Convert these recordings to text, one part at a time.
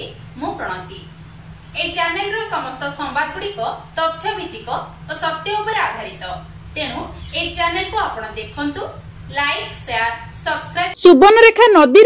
कि मु प्रणति ए चैनल रो समस्त संवाद गुड़िक तथ्य भित्तिक और सत्य उपर आधारित तेणु ए चैनल को आपण देखंतु लाइक शेयर सब्सक्राइब। सुवर्णरेखा नदी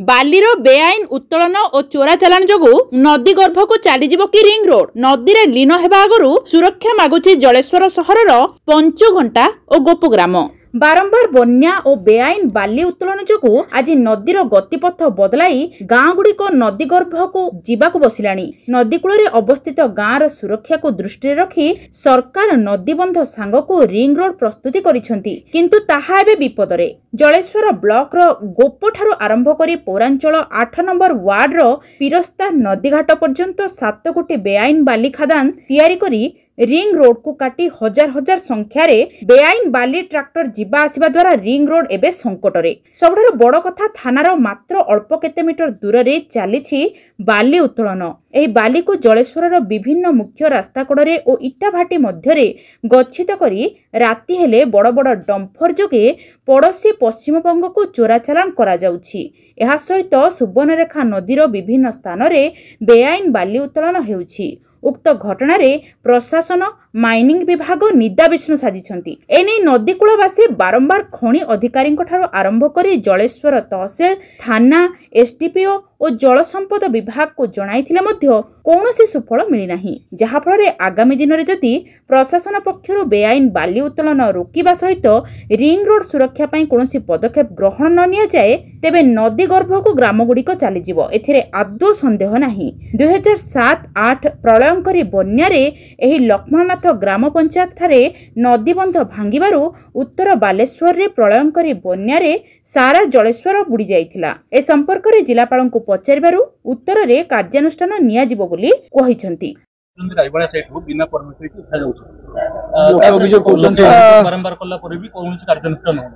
बालीर बेआईन उत्तोलन और चोरा चालान जोगु नदी गर्भ को चलीजिब कि रिंग रोड नदी रे लीन हेबा आगरु सुरक्षा मागुची जलेश्वर सहरर पंचघंटा और गोपग्राम। बारंबार बन्या और बेआईन बाली उत्तोलन जोगु आज नदीर गतिपथ बदलाई गाँ गुड़िक नदी गर्भ को जीवाक बसिलाणी। नदी कूल अवस्थित गाँर सुरक्षा को दृष्टि रखी सरकार नदीबंध सांग को रिंग रोड प्रस्तुति करिसेंती किंतु ताहा एबे विपदरे। जलेश्वर ब्लॉक रो गोप ठारू आरंभ करी पौरांचल 8 नंबर वार्ड रो पिरस्ता नदीघाट पर्यंत 7 गोटी बेआईन बाली खादान तैयारी करी रिंग रोड को काटी हजार हजार संख्यार बेआईन बाली ट्रैक्टर जीवा आसिबा द्वारा रिंग रोड एबे संकटरे। सबठारु बड़ कथा थानार मात्र अल्प केते मीटर दूर रे चलीछि बाली उत्तोलन। एही बाली को जलेश्वर विभिन्न मुख्य रास्ता कड़े और इटा भाटी मध्यरे गच्छित करी राति हेले बड़ बड़ डंफर जोगे पड़ोशी पश्चिमबंग को चोरा चालान करा जाउछि। एहा सहित सुवर्णरेखा नदीर विभिन्न स्थान रे बेआईन बाली उत्तोलन हेउछि। उक्त घटना प्रशासन माइनिंग विभाग निदा विष्णु साजिछंती। एने नदीकूलवासी बारंबार खनि अधिकारी आरंभ करी जलेश्वर तहसील थाना एसडीपीओ और जल संपद विभाग को जणाइथिले मध्य कौनसी सुफल मिली नाही। जहा फल आगामी दिन में जदि प्रशासन पक्षर बेआईन बाली उत्तोलन रोकिबा सहित रिंग रोड सुरक्षा पाई कौनसी पदक्षेप ग्रहण न निया जाए तेबे नदी गर्भ को ग्राम गुड़िक चलीजिबो एथिरे आदौ संदेह नाही। 2007-8 प्रलयंकरी बन्यारे एही लक्ष्मणनाथ ग्राम पंचायत ठारे नदीबंध भांगिबारु उत्तर बालेश्वर रे प्रलयंकरी बन्यारे सारा जलेश्वर बुड़ी जाइथिला। ए संपर्क रे जिलापाल को पचारिबारु उत्तर रे कार्यानुष्ठान निया जिवो बोली कहिसंती। बिना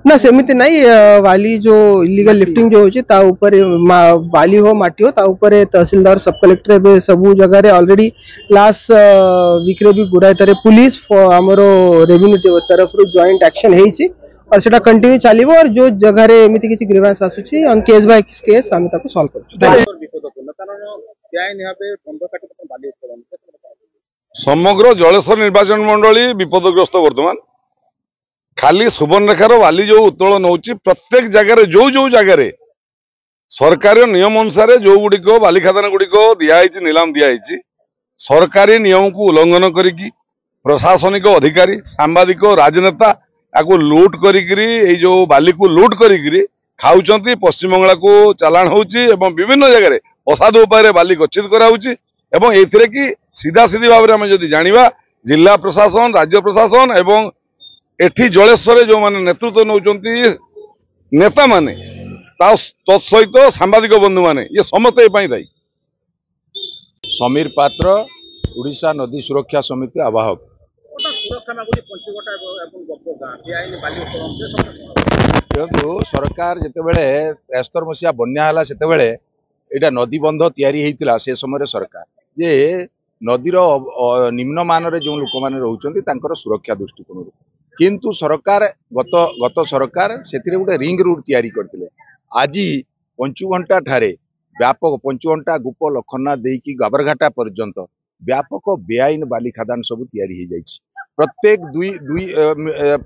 ना सेमिति नहीं वाली जो इलीगल लिफ्टिंग जो होची ता ऊपर वाली हो माटी हो ता ऊपर तहसीलदार सब कलेक्टर बे सब जगह रे ऑलरेडी लास्ट वीक रे भी गुड़ाई तरह पुलिस हमरो रेवेन्यू तरफ रु जॉइंट एक्शन हेची और सेटा कंटिन्यू चलिबो और जो जगह रे एमिति किछि ग्रीवेंस आसुची ऑन केस बाय केस हम ताको सॉल्व करछु। समग्र जलेश्वर निर्वाचन मंडली विपदग्रस्त वर्तमान खाली सुवर्णरेखार बाली जो उत्तोलन होची प्रत्येक जगह जो जो जगह सरकारी नियम अनुसार जो गुड़िक बाली खादान गुड़िक दिखाई निलाम दिखाई सरकारी नियम को उल्लंघन करिकी प्रशासनिक अधिकारी सांबादिक राजनेता या लुट करी जो बाली को लुट करी खाऊंच पश्चिम बंगला को चालान होची एवं विभिन्न जगह असाधु उपाय बाली गच्छित कराउची एवं एथिरे कि सीधा सीधी भाव में जदि जानिबा जिला प्रशासन राज्य प्रशासन एवं एठी जलेश्वर जो माने नेतृत्व नौचंती नेता माने तत्सहित सांबादिक बंधु माने ये समस्त दायी। समीर पात्र उड़ीसा नदी सुरक्षा समिति आवाहक देखो सरकार जितेबले 73 मसीहा बन्या है से एटा नदी बंध तैयारी होता से समय सरकार जे नदीर निम्न मान जो लोक मैंने रोचर सुरक्षा दृष्टिकोण किंतु सरकार गत सरकार से गोटे रिंग रोड तैयारी करते आज पंचुघंटा ठारे व्यापक पंचुघंटा गुप लखन्ना देकी गाबरघाटा पर्यंत व्यापक बेआईन बाली खादान सब तैयारी हो प्रत्येक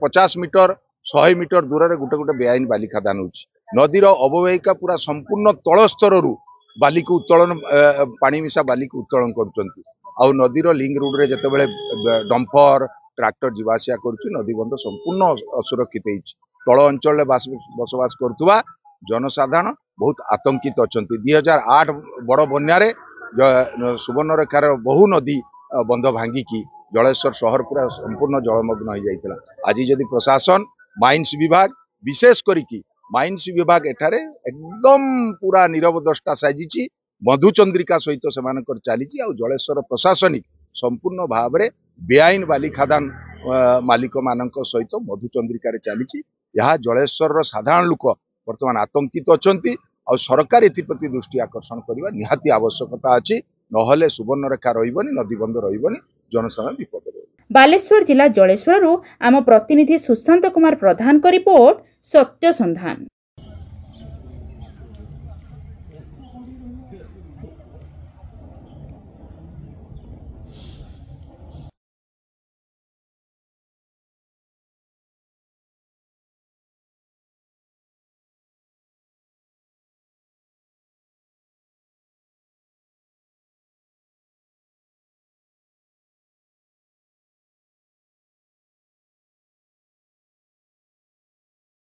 50 मीटर 100 मीटर दूर से गोटे गोटे बेआईन बाली खादान हो नदीर अववाहिका पूरा संपूर्ण तल स्तर बाली को उत्तोलन पानी मिशा बाली को उत्तोलन कर नदीर लिंक रोड रे जितेबाला डंपर ट्रैक्टर जीवासिया कर नदी बंध संपूर्ण असुरक्षित तल अंचल बसवास करुवा जनसाधारण बहुत आतंकित अच्छा 2008 बड़ बन्यारे सुवर्णरेखार बहु नदी बंध भांगिकी जलेश्वर शहर पूरा संपूर्ण जलमग्न हो जाता। आज जदि प्रशासन माइन्स विभाग विशेष करिकी माइन्स विभाग एठारे एकदम पूरा नीरव दृष्टा साजिची मधुचंद्रिका सहित से चली जलेश्वर प्रशासनिक संपूर्ण भाव में बेआईन बाली खादान मालिक मान सहित मधुचंद्रिका चली जलेश्वर साधारण लोक बर्तमान आतंकित अच्छा और सरकार एप्रति दृष्टि आकर्षण करने निहाती आवश्यकता अच्छी नहले सुवर्णरेखा रही नदीबंध रही जनसाधारण विपद। बालेश्वर जिला जलेश्वर आम प्रतिनिधि सुशांत कुमार प्रधान को रिपोर्ट सत्य संधान।